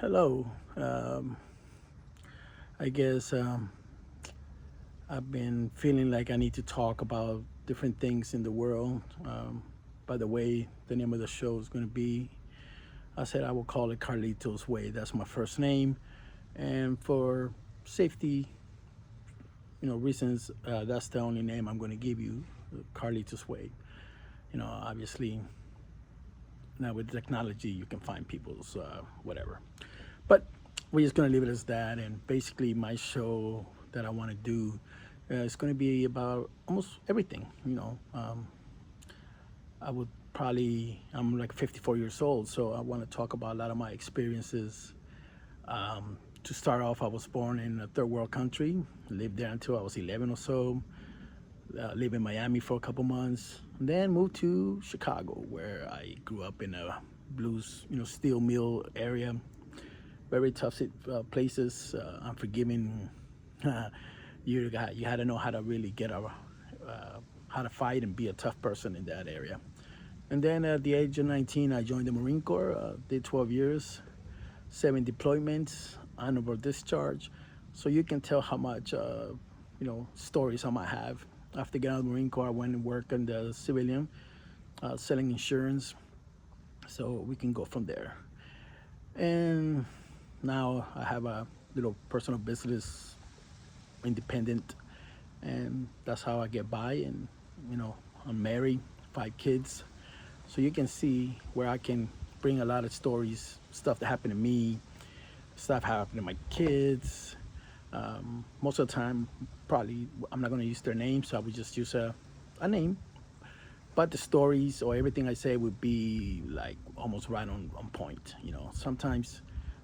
Hello. I guess I've been feeling like I need to talk about different things in the world. By the way, the name of the show is going to be, I said I will call it Carlitos Way. That's my first name. And for safety, reasons, that's the only name I'm going to give you, Carlitos Way. Obviously, now with technology, you can find people's whatever. But we're just going to leave it as that. And basically, my show that I want to do is going to be about almost everything. I would probably, I'm like 54 years old, so I want to talk about a lot of my experiences. To start off, I was born in a third world country, lived there until I was 11 or so, lived in Miami for a couple months, then moved to Chicago, where I grew up in a blues, steel mill area. Very tough places, unforgiving. You had to know how to really how to fight and be a tough person in that area. And then at the age of 19, I joined the Marine Corps. Did 12 years, 7 deployments, honorable discharge. So you can tell how much stories I might have. After getting out of the Marine Corps, I went and worked in the civilian, selling insurance. So we can go from there. And now I have a little personal business, independent, and that's how I get by. And you know, I'm married, 5 kids, so you can see where I can bring a lot of stories, stuff that happened to me, stuff happened to my kids. Most of the time, probably I'm not going to use their name, so I would just use a name. But the stories or everything I say would be like almost right on point. Sometimes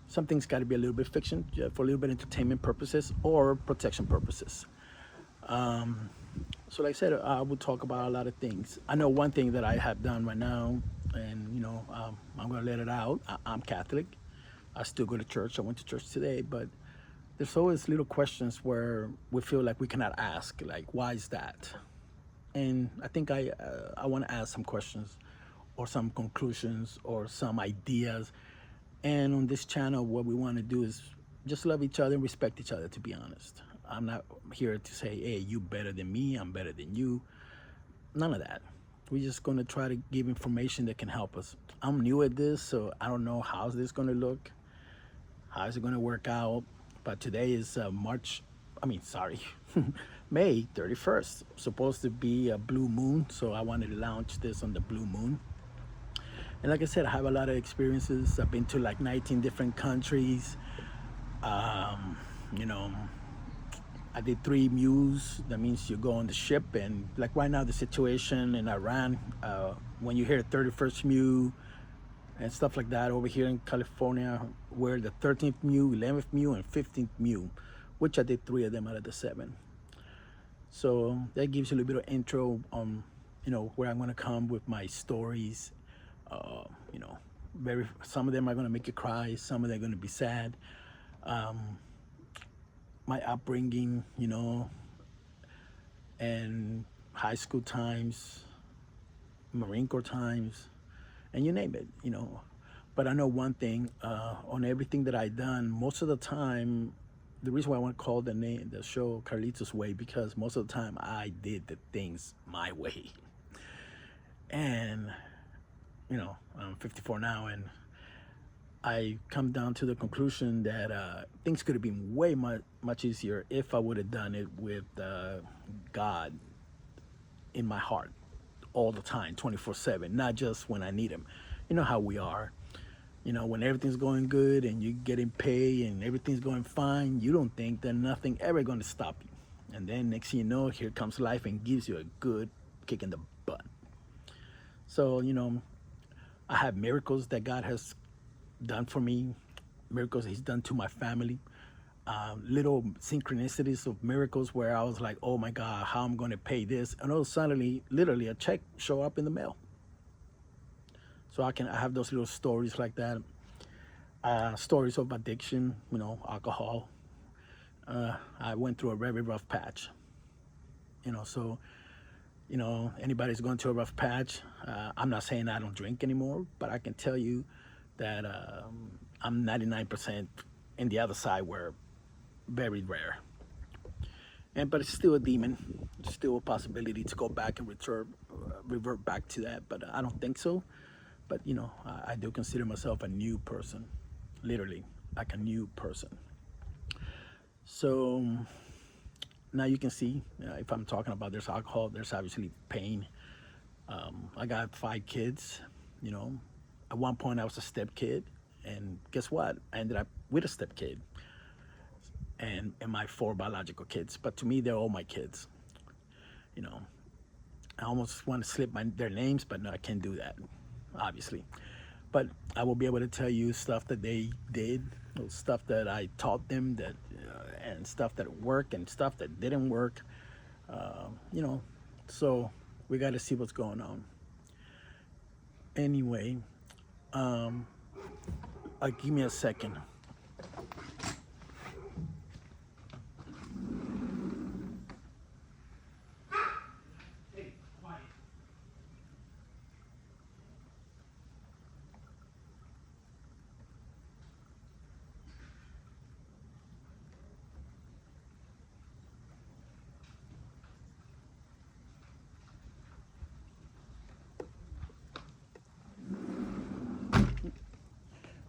something's got to be a little bit fiction for a little bit entertainment purposes or protection purposes. So like I said, I would talk about a lot of things. I know one thing that I have done right now, and I'm gonna let it out. I'm Catholic. I still go to church. I went to church today, but there's always little questions where we feel like we cannot ask, like why is that? And I think I want to ask some questions, or some conclusions, or some ideas. And on this channel, what we want to do is just love each other and respect each other. To be honest, I'm not here to say, "Hey, you better than me. I'm better than you." None of that. We're just going to try to give information that can help us. I'm new at this, so I don't know how's this going to look. How is it going to work out? But today is sorry, May 31st. Supposed to be a blue moon, so I wanted to launch this on the blue moon. And like I said, I have a lot of experiences. I've been to like 19 different countries. Um, you know, I did 3 MEWs. That means you go on the ship, and like right now, the situation in Iran, when you hear 31st MEW, and stuff like that. Over here in California, we're the 13th MEW, 11th MEW, and 15th MEW, which I did 3 of them out of the 7. So that gives you a little bit of intro on, where I'm gonna come with my stories. Uh, you know, some of them are gonna make you cry, some of them are gonna be sad. Um, my upbringing, and high school times, Marine Corps times, and you name it. But I know one thing, on everything that I done, most of the time, the reason why I want to call the show Carlitos Way, because most of the time I did the things my way. And, I'm 54 now, and I come down to the conclusion that things could have been way much easier if I would have done it with God in my heart all the time, 24/7, not just when I need him. You know how we are. When everything's going good and you're getting paid and everything's going fine, you don't think that nothing ever going to stop you. And then next thing you know, here comes life and gives you a good kick in the butt. So, I have miracles that God has done for me, miracles he's done to my family, little synchronicities of miracles where I was like, oh my God, how I'm going to pay this. And all suddenly, literally a check show up in the mail. So I have those little stories like that. Stories of addiction, alcohol. I went through a very rough patch. So anybody's going through a rough patch. I'm not saying I don't drink anymore, but I can tell you that I'm 99% in the other side where very rare. And but it's still a demon. It's still a possibility to go back and revert back to that. But I don't think so. But you know, I do consider myself a new person, literally like a new person. So now you can see if I'm talking about there's alcohol, there's obviously pain. I got 5 kids. You know, at one point I was a step kid, and guess what? I ended up with a step kid and my 4 biological kids. But to me, they're all my kids. You know, I almost want to slip their names, but no, I can't do that, obviously. But I will be able to tell you stuff that they did, stuff that I taught them, and stuff that worked and stuff that didn't work. You know, so we got to see what's going on. Anyway, give me a second.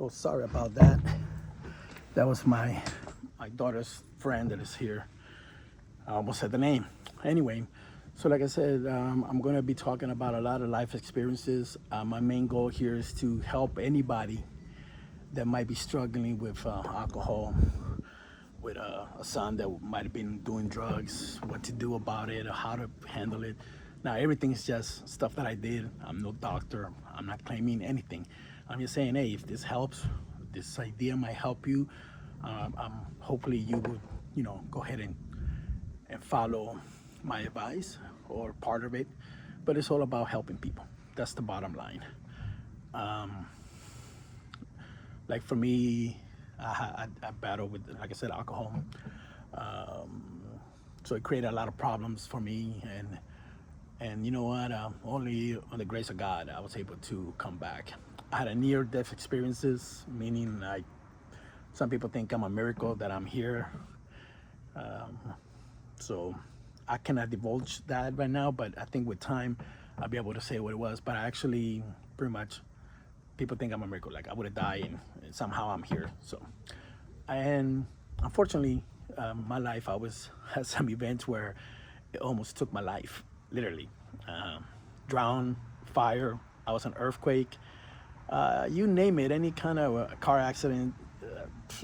Oh, sorry about that. That was my daughter's friend that is here. I almost said the name. Anyway, so like I said, I'm going to be talking about a lot of life experiences. My main goal here is to help anybody that might be struggling with alcohol, with a son that might have been doing drugs, what to do about it, or how to handle it. Now, everything's just stuff that I did. I'm no doctor. I'm not claiming anything. I'm just saying, hey, if this helps, this idea might help you. Hopefully you would, you know, go ahead and follow my advice or part of it. But it's all about helping people. That's the bottom line. Like for me, I battle with, like I said, alcohol. So it created a lot of problems for me, and you know what? Only on the grace of God, I was able to come back. I had a near-death experiences, meaning like some people think I'm a miracle that I'm here. So I cannot divulge that right now, but I think with time I'll be able to say what it was. But I actually pretty much, people think I'm a miracle, like I would have died and somehow I'm here. So, and unfortunately, my life, I had some events where it almost took my life, literally. Drown, fire, I was an earthquake, you name it, any kind of car accident.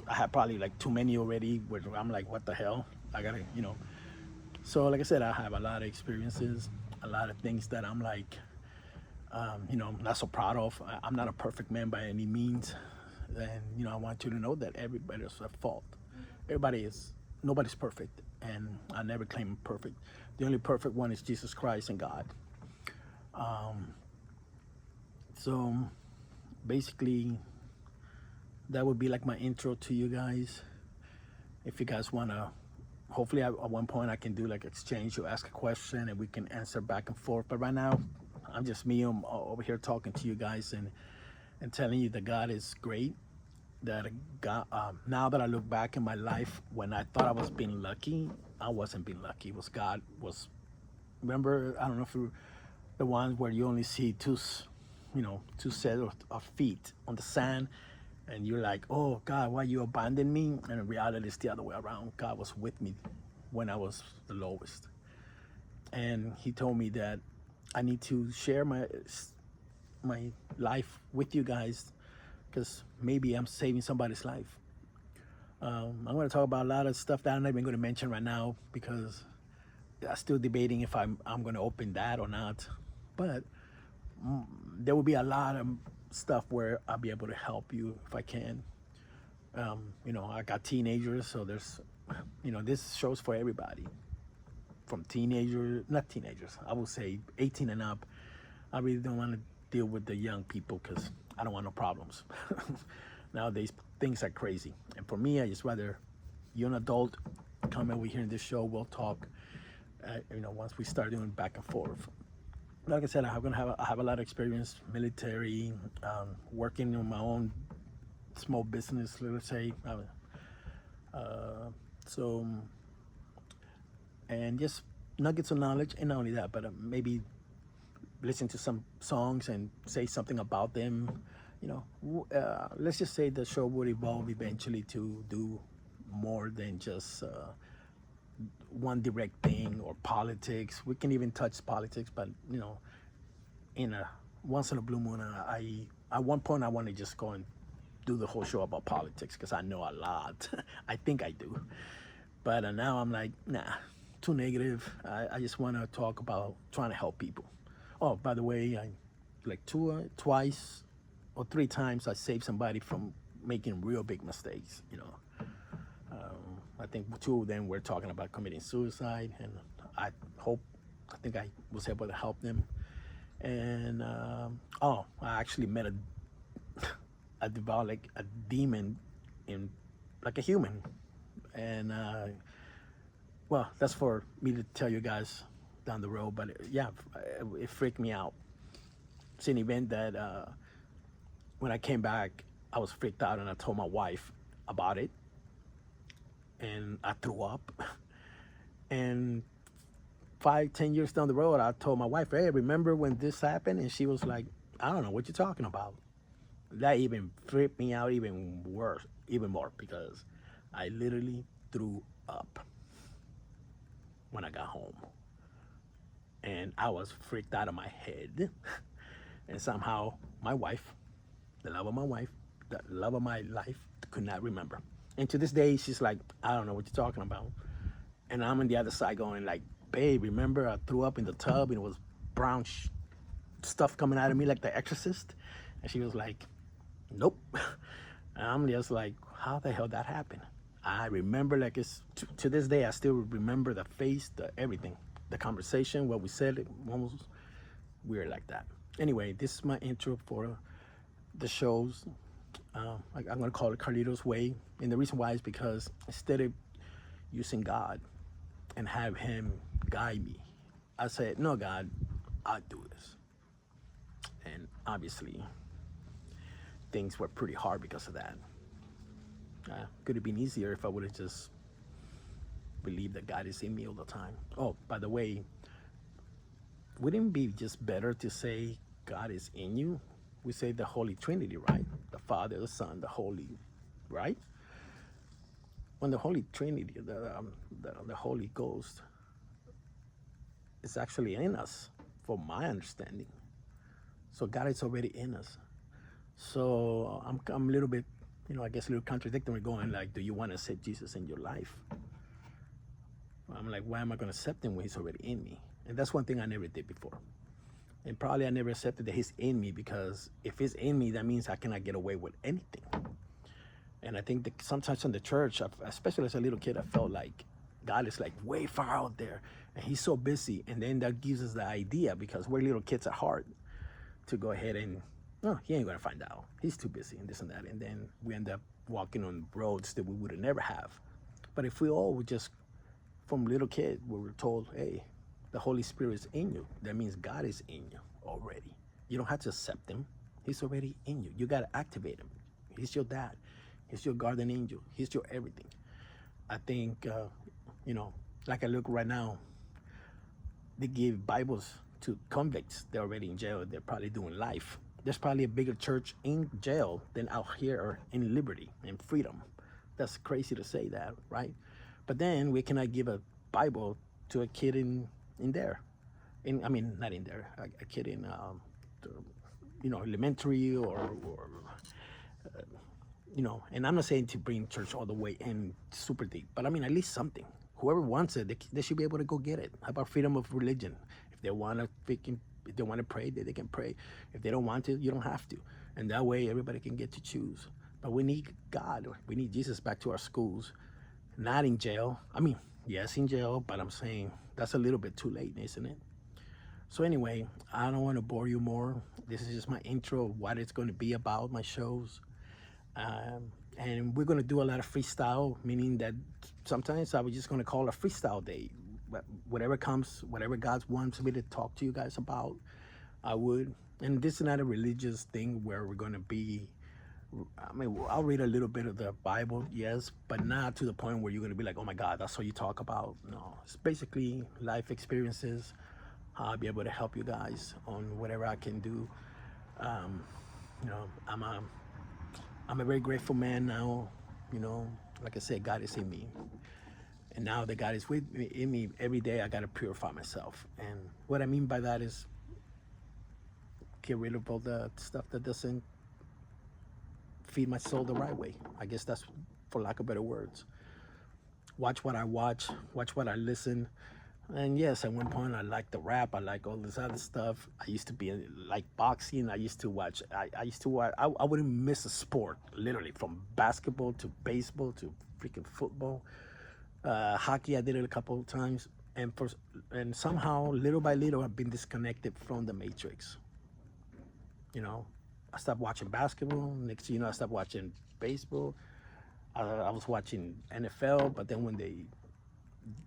I had probably like too many already where I'm like, what the hell? I gotta, you know. So like I said, I have a lot of experiences, a lot of things that I'm like, you know, not so proud of. I'm not a perfect man by any means. And, you know, I want you to know that everybody's at fault. Nobody's perfect. And I never claim perfect. The only perfect one is Jesus Christ and God. So basically, that would be like my intro to you guys. If you guys want to, hopefully at one point I can do like exchange. You ask a question and we can answer back and forth. But right now, I'm just me. I'm over here talking to you guys and telling you that God is great. That God, now that I look back in my life, when I thought I was being lucky, I wasn't being lucky. It was God. Remember, I don't know if you, the ones where you only see two sets of feet on the sand, and you're like, oh God, why you abandoned me? And in reality, it's the other way around. God was with me when I was the lowest, and He told me that I need to share my life with you guys, because maybe I'm saving somebody's life. I'm going to talk about a lot of stuff that I'm not even going to mention right now, because I'm still debating if I'm going to open that or not. But there will be a lot of stuff where I'll be able to help you if I can. You know, I got teenagers, so there's, you know, this show's for everybody. From not teenagers, I will say 18 and up. I really don't want to deal with the young people because I don't want no problems. Nowadays, things are crazy. And for me, I just rather you're an adult, come over here in this show, we'll talk. You know, once we start doing back and forth. Like I said, I have a lot of experience, military, working on my own small business, let's say. So, and just nuggets of knowledge, and not only that, but maybe listen to some songs and say something about them. Let's just say the show would evolve eventually to do more than just one direct thing or politics. We can even touch politics, but in a once in a blue moon, I at one point I want to just go and do the whole show about politics because I know a lot. I think I do, but now I'm like, nah, too negative. I just want to talk about trying to help people. Oh, by the way, I like twice or three times I saved somebody from making real big mistakes. I think two of them were talking about committing suicide, and I think I was able to help them. And I actually met a like a demon in like a human, and well, that's for me to tell you guys down the road. But yeah, it freaked me out. It's an event that when I came back, I was freaked out, and I told my wife about it, and I threw up. And 5, 10 years down the road, I told my wife, "Hey, remember when this happened?" And she was like, "I don't know what you're talking about." That even freaked me out even worse, even more, because I literally threw up when I got home. And I was freaked out of my head. And somehow my wife, the love of my wife, the love of my life, could not remember. And to this day, she's like, "I don't know what you're talking about." And I'm on the other side going like, "Babe, remember I threw up in the tub and it was brown stuff coming out of me like the exorcist?" And she was like, "Nope." And I'm just like, how the hell that happened? I remember like it's to this day, I still remember the face, the everything, the conversation, what we said. It was weird like that. Anyway, this is my intro for the shows. I'm going to call it Carlitos Way. And the reason why is because instead of using God and have him guide me, I said, "No, God, I'll do this." And obviously, things were pretty hard because of that. Could have been easier if I would have just believed that God is in me all the time. Oh, by the way, wouldn't it be just better to say God is in you? We say the Holy Trinity, right? The Father, the Son, the Holy, right? When the Holy Trinity, the Holy Ghost, is actually in us, from my understanding. So God is already in us. So I'm a little bit, I guess a little contradictory, going like, do you want to accept Jesus in your life? I'm like, why am I going to accept him when he's already in me? And that's one thing I never did before. And probably I never accepted that he's in me, because if he's in me, that means I cannot get away with anything. And I think that sometimes in the church, especially as a little kid, I felt like God is like way far out there and he's so busy. And then that gives us the idea, because we're little kids at heart, to go ahead and, no, he ain't gonna find out. He's too busy and this and that. And then we end up walking on roads that we would have never have. But if we all would just, from little kid, we were told, hey, the Holy Spirit is in you. That means God is in you already. You don't have to accept him. He's already in you. You gotta activate him. He's your dad. He's your guardian angel. He's your everything. I think, like I look right now, they give Bibles to convicts. They're already in jail. They're probably doing life. There's probably a bigger church in jail than out here in liberty and freedom. That's crazy to say that, right? But then we cannot give a Bible to a kid in there. Not in there, a kid in, elementary or and I'm not saying to bring church all the way in super deep, but at least something. Whoever wants it, they should be able to go get it. How about freedom of religion? If they want to pray, they can pray. If they don't want to, you don't have to. And that way, everybody can get to choose. But we need God. We need Jesus back to our schools, not in jail. Yes, in jail, but I'm saying that's a little bit too late, isn't it? So anyway, I don't want to bore you more. This is just my intro of what it's going to be about, my shows. And we're going to do a lot of freestyle, meaning that sometimes I was just going to call a freestyle day. Whatever comes, whatever God wants me to talk to you guys about, I would. And this is not a religious thing where we're going to be I mean, I'll read a little bit of the Bible, yes, but not to the point where you're going to be like, oh my God, that's what you talk about. No, it's basically life experiences. How I'll be able to help you guys on whatever I can do. Um, you know, I'm a very grateful man now. You know, like I said, God is in me. And now that God is with me, in me every day, I got to purify myself. And what I mean by that is get rid of all the stuff that doesn't feed my soul the right way. I guess that's for lack of better words. Watch what I listen. And yes, at one point I liked the rap, I like all this other stuff. I used to be like boxing. I used to watch, I wouldn't miss a sport, literally from basketball to baseball to freaking football. Hockey, I did it a couple of times. And somehow, little by little, I've been disconnected from the matrix. You know, I stopped watching basketball. Next thing you know, I stopped watching baseball. I was watching NFL, but then when they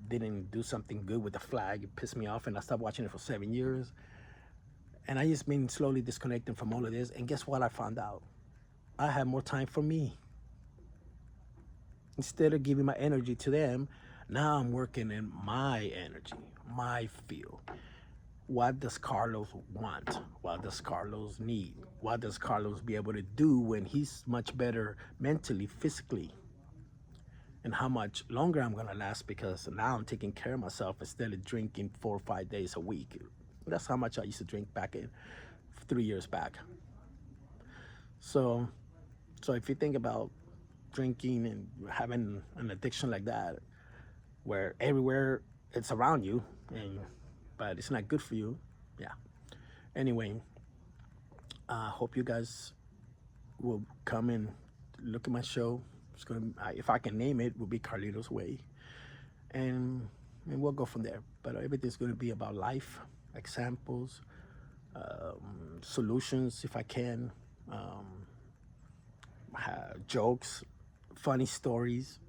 didn't do something good with the flag, it pissed me off, and I stopped watching it for 7 years. And I just been slowly disconnecting from all of this. And guess what I found out? I had more time for me. Instead of giving my energy to them, now I'm working in my energy, my field. What does Carlos want? What does Carlos need? What does Carlos be able to do when he's much better mentally, physically? And how much longer I'm gonna last because now I'm taking care of myself instead of drinking 4 or 5 days a week. That's how much I used to drink back in 3 years back. So, so if you think about drinking and having an addiction like that, where everywhere it's around you, and but it's not good for you, yeah. Anyway, I hope you guys will come and look at my show. It's gonna, if I can name it, will be Carlitos Way, and we'll go from there. But everything's gonna be about life, examples, solutions, if I can, jokes, funny stories,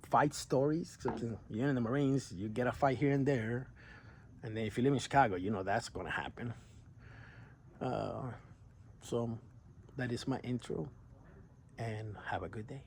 fight stories. Except you're in the Marines, you get a fight here and there, and then if you live in Chicago, you know that's gonna happen. So that is my intro, and have a good day.